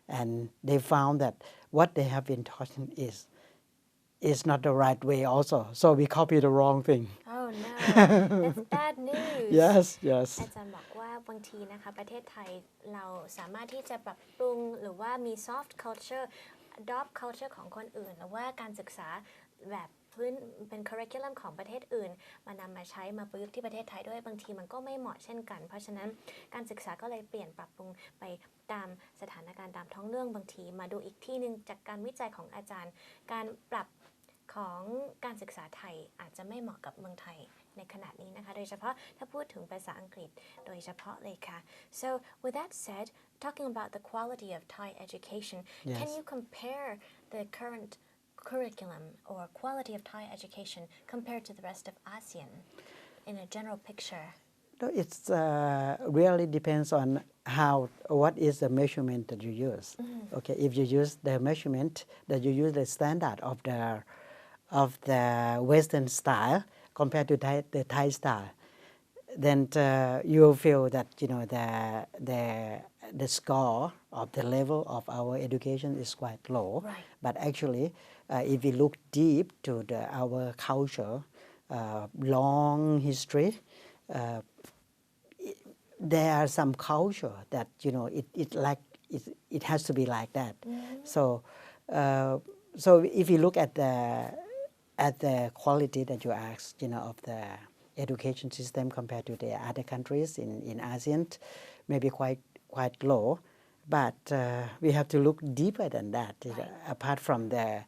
and they found that what they have been teaching is not the right way also. So we copy the wrong thing. Oh no, that's bad news. Yes. อาจารย์บอกว่าบางทีนะคะประเทศไทยเราสามารถที่จะปรับปรุงหรือว่ามี soft culture adopt culture ของคนอื่นหรือว่าการศึกษาแบบพื้นเป็น curriculum ของประเทศอื่นมานำมาใช้มาประยุกต์ที่ประเทศไทยด้วยบางทีมันก็ไม่เหมาะเช่นกันเพราะฉะนั้นการศึกษาก็เลยเปลี่ยนปรับปรุงไปตามสถานการณ์ตามท้องเรื่องบางทีมาดูอีกที่นึงจากการวิจัยของอาจารย์การปรับของการศึกษาไทยอาจจะไม่เหมาะกับเมืองไทยในขณะนี้นะคะโดยเฉพาะถ้าพูดถึงภาษาอังกฤษโดยเฉพาะเลยค่ะ so with that said talking about the quality of Thai education Yes. can you compare the current curriculum or quality of Thai education compared to the rest of ASEAN in a general picture? No, it's really depends on what is the measurement that you use. Okay, if you use the measurement that you use the standard of the Western style compared to the Thai style, then you will feel that the score of the level of our education is quite low. Right. But actually, if we look deep to our culture, long history, there are some culture that it has to be like that. So if you look at the quality that you asked, of the education system compared to the other countries in ASEAN, maybe quite low. But we have to look deeper than that. Apart from the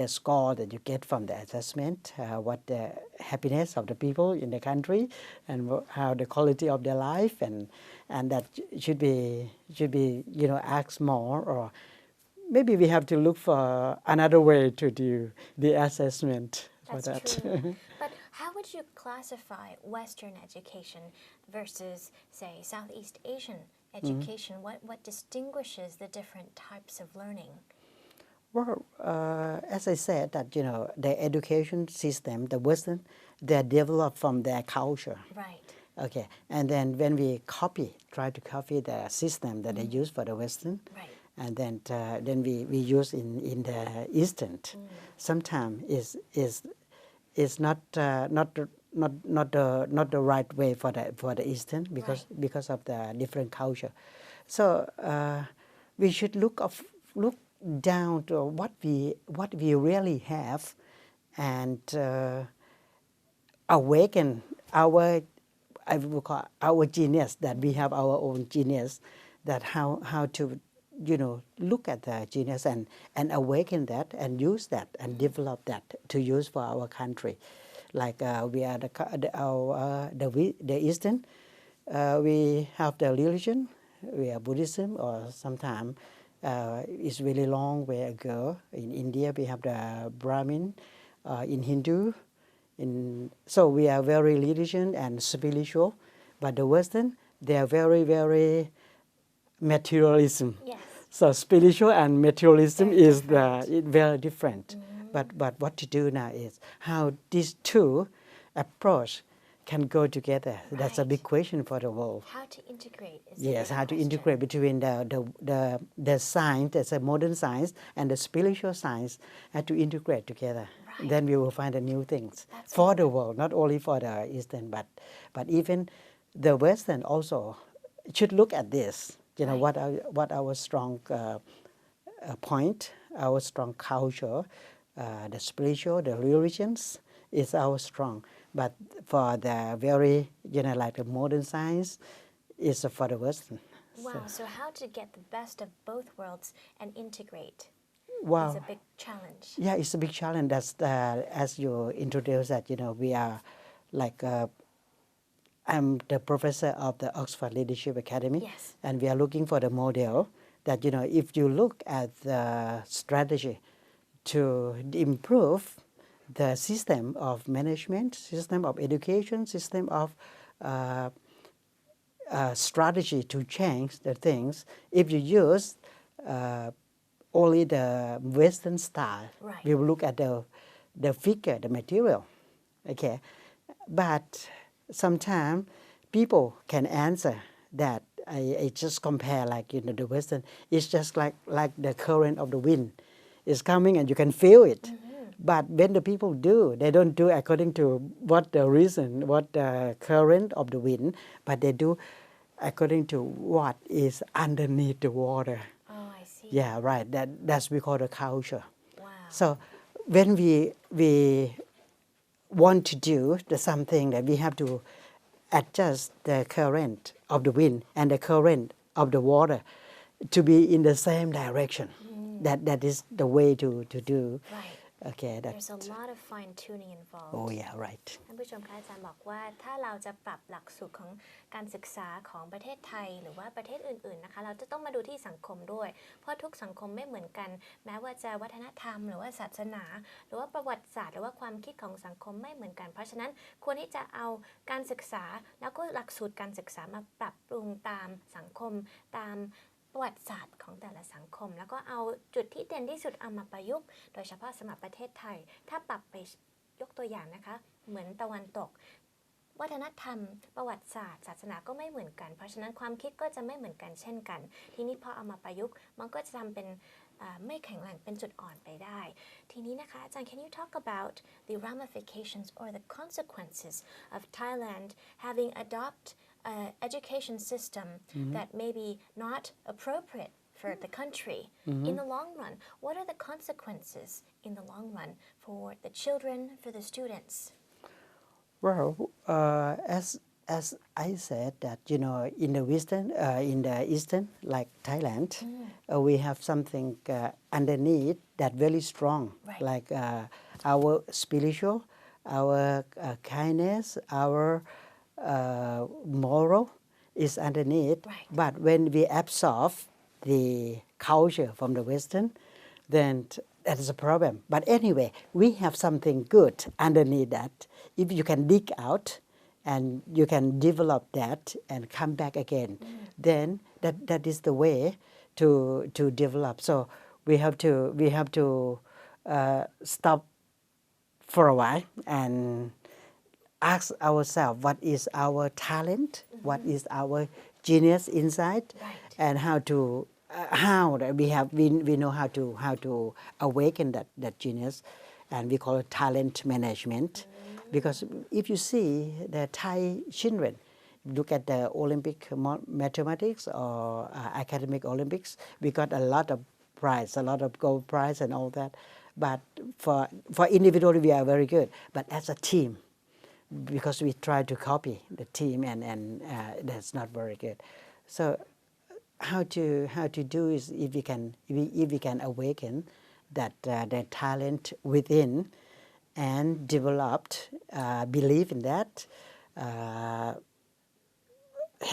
score that you get from the assessment, what the happiness of the people in the country, and how the quality of their life, and that should be asked more, or maybe we have to look for another way to do the assessment. That's for that. true. But how would you classify Western education versus, say, Southeast Asian education? What distinguishes the different types of learning? Well, as I said, that the education system, the Western, they're developed from their culture. Right. Okay, and then when we try to copy the system that they use for the Western, Right. and then we use in the Eastern. Sometimes is not the right way for the Eastern because of the different culture. So we should look down to what we really have, and awaken our genius, that we have our own genius, that how to look at the genius and awaken that and use that and develop that to use for our country. like we are the Eastern. We have the religion, we are Buddhism, or sometimes it's really long way ago. In India, we have the Brahmin. In Hindu, so we are very religion and spiritual. But the Western, they are very, very materialism. Yes. So spiritual and materialism Very is different. very different. But what to do now is how these two approach can go together. That's a big question for the world. How to integrate is Yes, the how to question. integrate between the science, that's a modern science, and the spiritual science, and to integrate together. Right. Then we will find the new things That's for the world, not only for the Eastern, but even the Western also should look at this. You know, Right. what our strong point, our strong culture, the spiritual, the religions is our strong. But for the very, like the modern science, is for the Western. Wow, so how to get the best of both worlds and integrate Wow. is a big challenge. Yeah, it's a big challenge. That's as you introduced that, we are like, I'm the professor of the Oxford Leadership Academy. Yes. And we are looking for the model that, if you look at the strategy to improve the system of management, system of education, system of strategy to change the things, if you use only the Western style, Right. we will look at the figure, the material, okay? But sometimes people can answer that. I just compare like, the Western, it's just like the current of the wind. It's coming and you can feel it. But when the people do, they don't do according to what the reason, what the current of the wind, but they do according to what is underneath the water. Oh, I see. Yeah, right. That's we call the culture. Wow. So when we want to do something, that we have to adjust the current of the wind and the current of the water to be in the same direction. That is the way to do. Right. Okay. There's a lot of fine tuning involved. Oh yeah, right. ท่านผู้ชมคะอาจารย์บอกว่าถ้าเราจะปรับหลักสูตรของการศึกษาของประเทศไทยหรือว่าประเทศอื่นๆนะคะเราจะต้องมาดูที่สังคมด้วย เพราะทุกสังคมไม่เหมือนกันแม้ว่าจะวัฒนธรรมหรือว่าศาสนาหรือว่าประวัติศาสตร์หรือว่าความคิดของสังคมไม่เหมือนกัน เพราะฉะนั้นควรที่จะเอาการศึกษาแล้วก็หลักสูตรการศึกษามาปรับปรุงตามสังคมตามประวัติศาสตร์ของแต่ละสังคมแล้วก็เอาจุดที่เด่นที่สุดเอามาประยุกต์โดยเฉพาะสำหรับประเทศไทยถ้าปรับไปยกตัวอย่างนะคะเหมือนตะวันตกวัฒนธรรมประวัติศาสตร์ศาสนาก็ไม่เหมือนกันเพราะฉะนั้นความคิดก็จะไม่เหมือนกันเช่นกันทีนี้พอเอามาประยุกต์มันก็จะทำเป็นไม่แข็งแรงเป็นจุดอ่อนไปได้ทีนี้นะคะอาจารย์ Can you talk about the ramifications or the consequences of Thailand having adopted education system that may be not appropriate for the country in the long run? What are the consequences in the long run for the children, for the students? Well, as I said that, in the Eastern, like Thailand, we have something underneath that very strong, Right. like our spiritual, our kindness, our moral is underneath. Right. But when we absorb the culture from the Western, then that is a problem. But anyway, we have something good underneath that. If you can dig out and you can develop that and come back again, then that is the way to develop. So we have to stop for a while and ask ourselves what is our talent, what is our genius inside, Right. and how that we know how to awaken that genius, and we call it talent management. Because if you see the Thai children, look at the Olympic mathematics or academic Olympics, we got a lot of prize, a lot of gold prize and all that. But for individually we are very good. But as a team, because we try to copy the team and that's not very good. So how to do is if we can awaken that talent within and developed belief in that,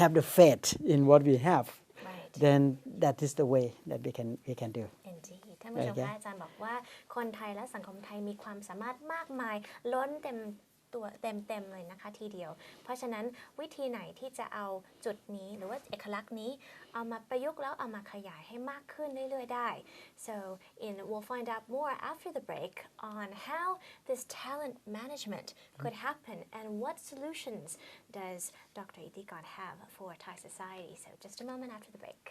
have the faith in what we have, Right. then that is the way that we can do. Indeed ท่านผู้ชมคะอาจารย์บอกว่าคนไทยและสังคมไทยมีความสามารถมากมายล้นเต็มเลยนะคะทีเดียวเพราะฉะนั้นวิธีไหนที่จะเอาจุดนี้หรือว่าเอกลักษณ์นี้เอามาประยุกต์แล้วเอามาขยายให้มากขึ้นเรื่อยๆได้ so we'll find out more after the break on how this talent management could happen and what solutions does Dr. Itikan have for Thai society so just a moment after the break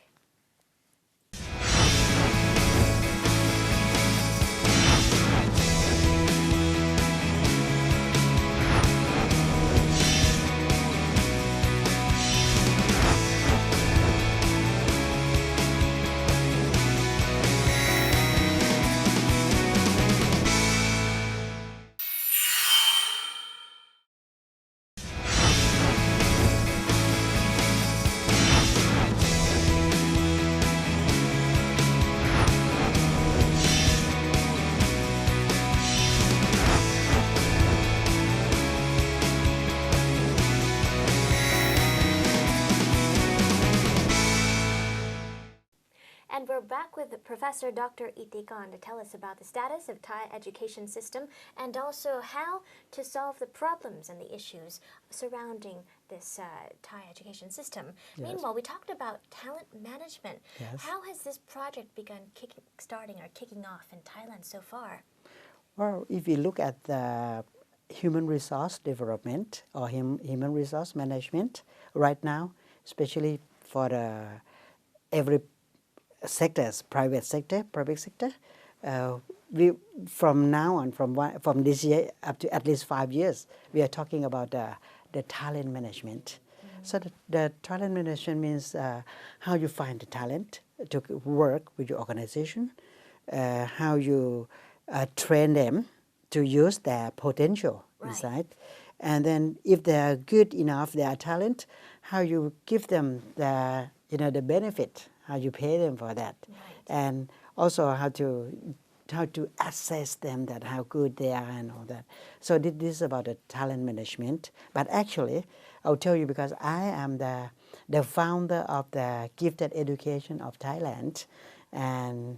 And we're back with Professor Dr. Itikan to tell us about the status of Thai education system and also how to solve the problems and the issues surrounding this Thai education system. Yes. Meanwhile, we talked about talent management. Yes. How has this project begun kicking off in Thailand so far? Well, if you look at the human resource development or human resource management right now, especially for every sectors, private sector, public sector, we from now on, from this year up to at least 5 years, we are talking about the talent management. So the talent management means how you find the talent to work with your organization, how you train them to use their potential inside, and then if they are good enough, their talent, how you give them the benefit. How you pay them for that, and also how to assess them that how good they are and all that. So this is about the talent management. But actually, I'll tell you because I am the founder of the Gifted Education of Thailand, and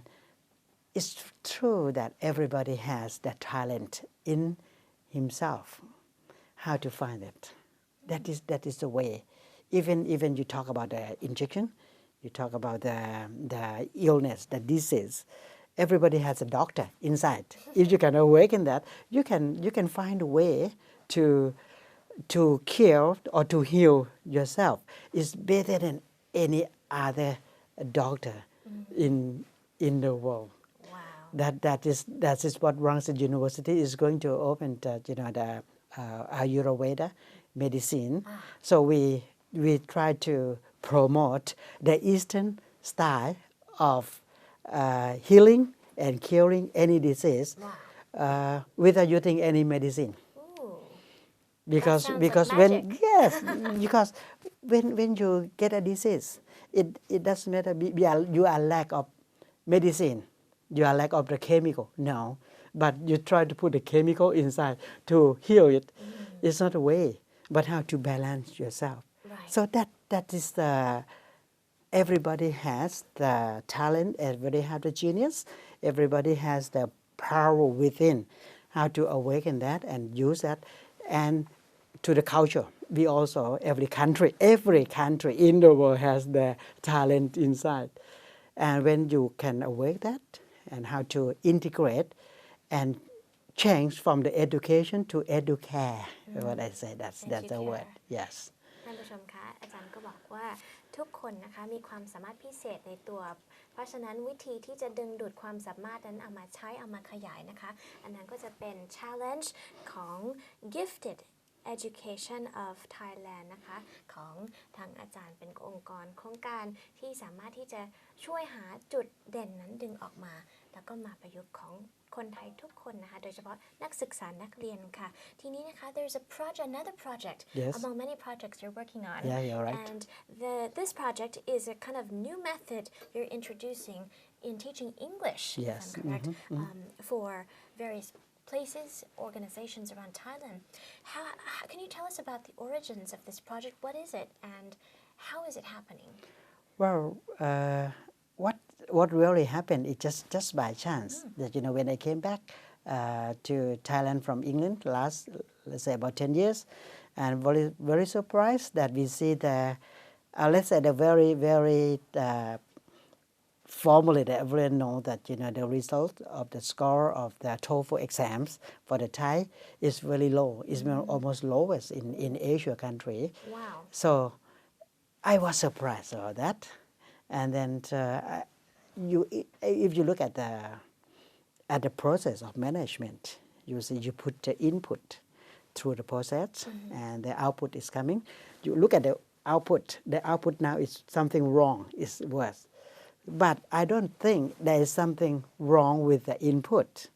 it's true that everybody has that talent in himself. How to find it? That is the way. Even you talk about the injection. You talk about the illness, the disease. Everybody has a doctor inside. If you can awaken that, you can find a way to cure or to heal yourself. It's better than any other doctor in the world. Wow. That is what Rangsit University is going to open. The Ayurveda medicine. So we try to promote the Eastern style of healing and curing any disease without using any medicine. Ooh. Because That sounds because like when magic. yes because when you get a disease, it doesn't matter you are lack of medicine, you are lack of the chemical. No, but you try to put the chemical inside to heal it. It's not a way, but how to balance yourself. Right. So that is everybody has the talent, everybody has the genius, everybody has the power within. How to awaken that and use that, and to the culture. We also every country in the world has the talent inside, and when you can awake that and how to integrate and change from the education to educare. What I say that's the word. Yes. ท่านผู้ชมคะอาจารย์ก็บอกว่าทุกคนนะคะมีความสามารถพิเศษในตัวเพราะฉะนั้นวิธีที่จะดึงดูดความสามารถนั้นเอามาใช้เอามาขยายนะคะอันนั้นก็จะเป็น challenge ของ Gifted Education of Thailand นะคะของทางอาจารย์เป็นองค์กรโครงการที่สามารถที่จะช่วยหาจุดเด่นนั้นดึงออกมาแล้วก็มาประยุกต์ของคนไทยทุกคนนะคะโดยเฉพาะนักศึกษานักเรียนค่ะทีนี้นะคะ there's another project Yes. among many projects you're working on Yeah, you're right. and this project is a kind of new method you're introducing in teaching English Yes. if I'm correct for various places, organizations around Thailand. How can you tell us about the origins of this project? What is it, and how is it happening? Well, what really happened is just by chance that when I came back to Thailand from England let's say about 10 years, and very surprised that we see let's say the very formally that everyone know that the result of the score of the TOEFL exams for the Thai is really low. It's almost lowest in Asia country. Wow. So I was surprised about that, and then if you look at the process of management, you see you put the input through the process, and the output is coming. You look at the output now is something wrong, is worse. But I don't think there is something wrong with the input.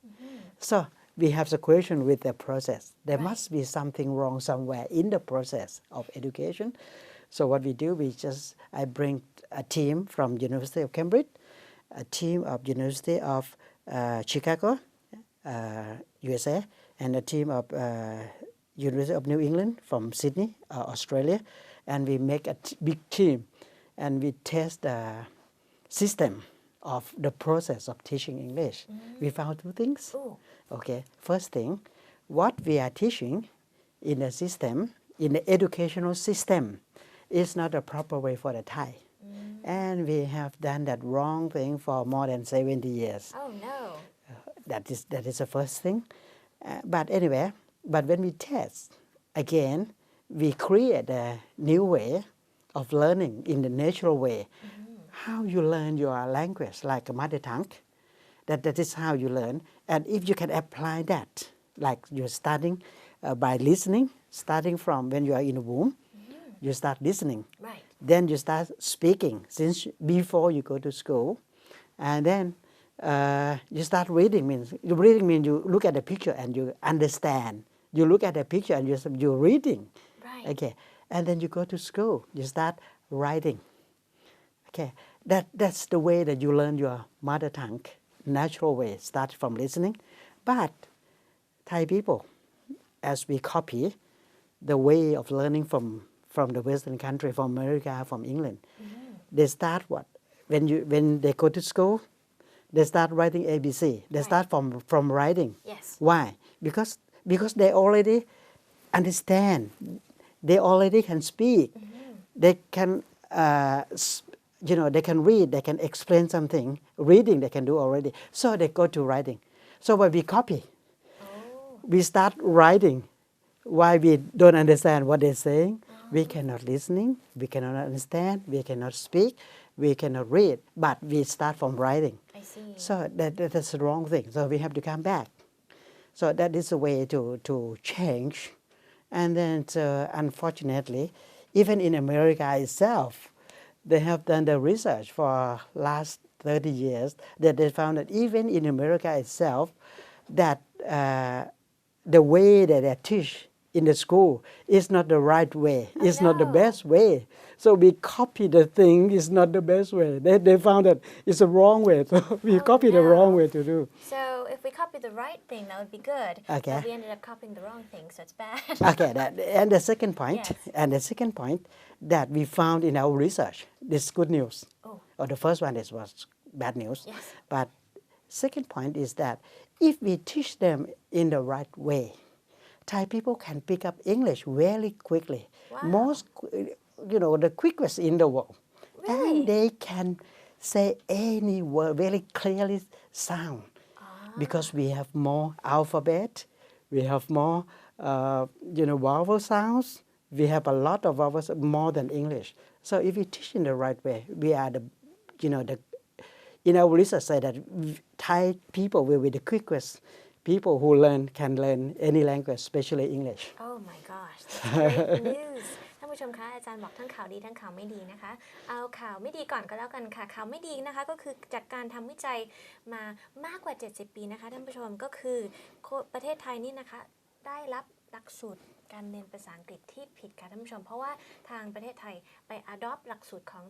So we have the question with the process. There must be something wrong somewhere in the process of education. So what we do, I bring a team from University of Cambridge, a team of University of Chicago, USA, and a team of University of New England from Sydney, Australia, and we make a big team, and we test the system of the process of teaching English. We found two things. Ooh. Okay, first thing, what we are teaching in the system, in the educational system, is not a proper way for the Thai. And we have done that wrong thing for more than 70 years. Oh no. That is the first thing. But anyway, when we test, again, we create a new way of learning in the natural way. How you learn your language, like a mother tongue, that is how you learn. And if you can apply that, like you're starting by listening, starting from when you are in the womb, you start listening. Right. Then you start speaking since before you go to school. And then you start reading. Reading means you look at the picture and you understand. You look at the picture and you're reading. Right. Okay. And then you go to school. You start writing. Okay. That's the way that you learn your mother tongue, natural way, start from listening. But Thai people, as we copy the way of learning from the Western country, from America, from England, they start what? When they go to school, they start writing ABC. They start from writing. Yes. Why? Because they already understand. They already can speak. They can, they can read. They can explain something. Reading they can do already. So they go to writing. So when we copy, we start writing. Why we don't understand what they're saying? We cannot listening. We cannot understand. We cannot speak. We cannot read. But we start from writing. I see. So that's the wrong thing. So we have to come back. So that is a way to change. And then, unfortunately, even in America itself, they have done the research for last 30 years that they found that even in America itself, that the way that they teach in the school is not the right way. It's not the best way. So we copy the thing. It's not the best way. They found that it's the wrong way. So we copy the wrong way to do. So if we copy the right thing, that would be good. Okay. But we ended up copying the wrong thing, so it's bad. Okay, and the second point, Yes. That we found in our research, this is good news. Oh. Or the first one was bad news. Yes. But second point is that if we teach them in the right way, Thai people can pick up English very quickly. Wow. The quickest in the world. Really? And they can say any word very clearly sound. Because we have more alphabet, we have more, vowel sounds. We have a lot of vowels more than English. So if we teach in the right way, we are in our research say that Thai people will be the quickest people who can learn any language, especially English. Oh my gosh, that's great news. ท่านผู้ชมคะอาจารย์บอกทั้งข่าวดีทั้งข่าวไม่ดีนะคะ เอาข่าวไม่ดีก่อนก็แล้วกันค่ะ ข่าวไม่ดีนะคะก็คือจากการทำวิจัยมามากกว่า70 ปีนะคะท่านผู้ชมก็คือประเทศไทยนี่นะคะได้รับ หลักสูตรการเรียนภาษาอังกฤษที่ผิดค่ะท่านผู้ชมเพราะว่าทางประเทศไทยไป adopt หลักสูตรของ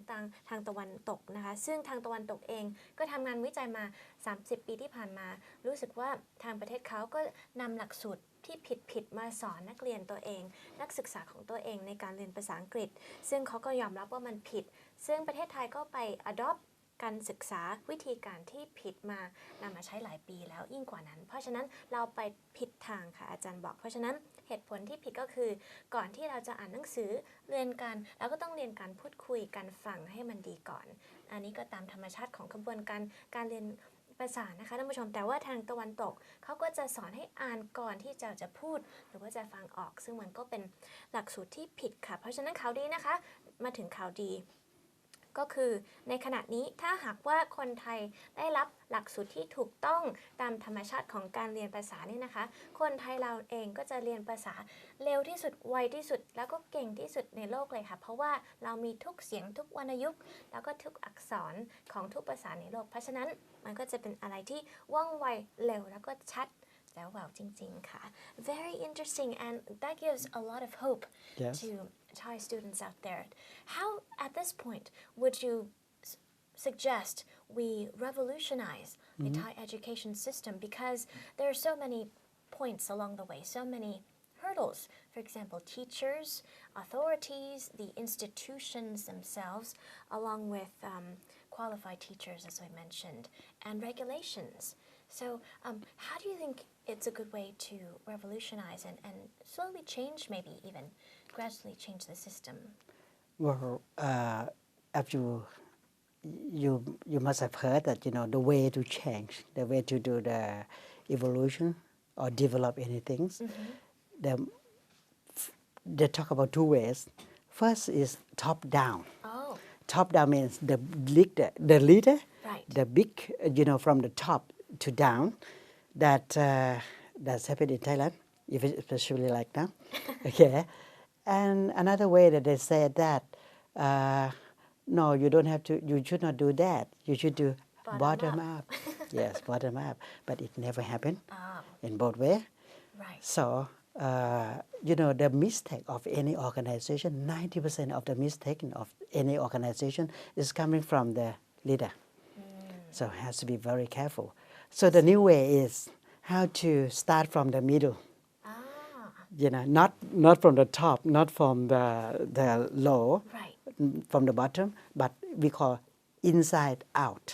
ทางตะวันตกนะคะซึ่งทางตะวันตกเองก็ทำงานวิจัยมา30 ปีที่ผ่านมารู้สึกว่าทางประเทศเขาก็นำหลักสูตรที่ผิดมาสอนนักเรียนตัวเองนักศึกษาของตัวเองในการเรียนภาษาอังกฤษซึ่งเขาก็ยอมรับว่ามันผิดซึ่งประเทศไทยก็ไป adoptการศึกษาวิธีการที่ผิดมานำมาใช้หลายปีแล้วยิ่งกว่านั้นเพราะฉะนั้นเราไปผิดทางค่ะอาจารย์บอกเพราะฉะนั้นเหตุผลที่ผิดก็คือก่อนที่เราจะอ่านหนังสือเรียนกันเราก็ต้องเรียนการพูดคุยการฟังให้มันดีก่อนอันนี้ก็ตามธรรมชาติของกระบวนการเรียนภาษานะคะท่านผู้ชมแต่ว่าทางตะวันตกเขาก็จะสอนให้อ่านก่อนที่จะพูดหรือว่าจะฟังออกซึ่งมันก็เป็นหลักสูตรที่ผิดค่ะเพราะฉะนั้นข่าวดีนะคะมาถึงข่าวดีก็คือในขณะนี้ถ้าหากว่าคนไทยได้รับหลักสูตรที่ถูกต้องตามธรรมชาติของการเรียนภาษานี่นะคะคนไทยเราเองก็จะเรียนภาษาเร็วที่สุดไวที่สุดแล้วก็เก่งที่สุดในโลกเลยค่ะเพราะว่าเรามีทุกเสียงทุกวรรณยุกต์แล้วก็ทุกอักษรของทุกภาษาในโลกเพราะฉะนั้นมันก็จะเป็นอะไรที่ว่องไวเร็วแล้วก็ชัดแล้วว้าวจริงๆค่ะ very interesting and that gives a lot of hope to Thai students out there. How at this point would you suggest we revolutionize the Thai education system because there are so many points along the way, so many hurdles. For example, teachers, authorities, the institutions themselves, along with qualified teachers, as I mentioned, and regulations.So how do you think it's a good way to revolutionize and slowly change, maybe even gradually change the system? Well, as you must have heard that the way to change, the way to do the evolution or develop anything, they talk about two ways. First is top down. Oh. Top down means the leader, right. the big, from the top.To down, that's happened in Thailand, especially like now. Okay, and another way that they say that no, you don't have to. You should not do that. You should do bottom up. Yes, bottom up. But it never happened in both ways. Right. So the mistake of any organization, 90% of the mistake of any organization is coming from the leader.So it has to be very careful.So the new way is how to start from the middle. Not from the top, not from the low, right. from the bottom, but we call inside out.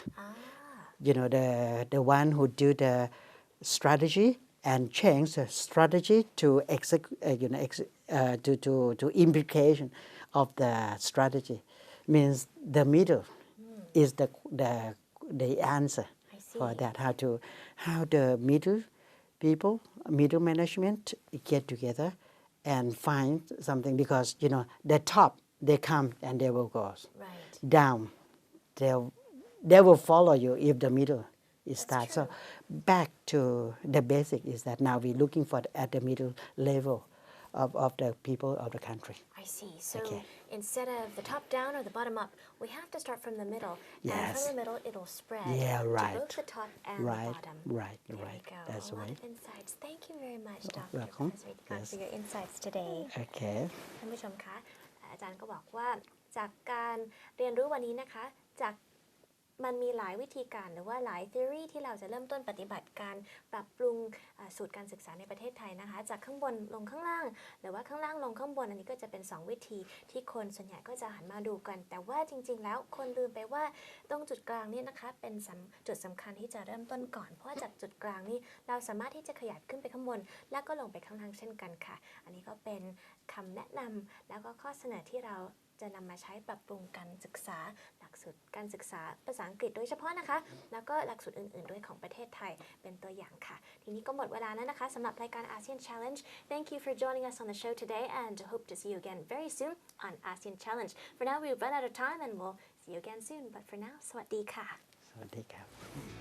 The one who do the strategy and change the strategy to to implication of the strategy means the middle is the answer.For that, how the middle people, middle management get together and find something because the top they come and they will go. Right. Down, they will follow you if the middle is start. So back to the basic is that now we're looking for at the middle level of the people of the country. I see. So instead of the top down or the bottom up, we have to start from the middle. Yes. And from the middle, it'll spread right. to both the top and the bottom. Right. There right. we go. That's a lot right. of insights. Thank you very much, Dr. Welcome. For your insights today. Okay. ท่านผู้ชมคะอาจารย์ก็บอกว่าจากการเรียนรู้วันนี้นะคะจากมันมีหลายวิธีการหรือว่าหลาย theory ที่เราจะเริ่มต้นปฏิบัติการปรับปรุงสูตรการศึกษาในประเทศไทยนะคะจากข้างบนลงข้างล่างหรือว่าข้างล่างลงข้างบนอันนี้ก็จะเป็น2วิธีที่คนส่วนใหญ่ก็จะหันมาดูกันแต่ว่าจริงๆแล้วคนลืมไปว่าตรงจุดกลางนี่นะคะเป็นจุดสำคัญที่จะเริ่มต้นก่อนเพราะจากจุดกลางนี่เราสามารถที่จะขยับขึ้นไปข้างบนแล้วก็ลงไปข้างล่างเช่นกันค่ะอันนี้ก็เป็นคำแนะนำแล้วก็ข้อเสนอที่เราจะนำมาใช้ปรับปรุงการศึกษาหลักสูตรการศึกษาภาษาอังกฤษโดยเฉพาะนะคะแล้วก็หลักสูตรอื่นๆด้วยของประเทศไทยเป็นตัวอย่างค่ะทีนี้ก็หมดเวลาแล้วนะคะสำหรับรายการ ASEAN Challenge Thank you for joining us on the show today and hope to see you again very soon on ASEAN Challenge For now we've run out of time and we'll see you again soon but for now สวัสดีค่ะสวัสดีครับ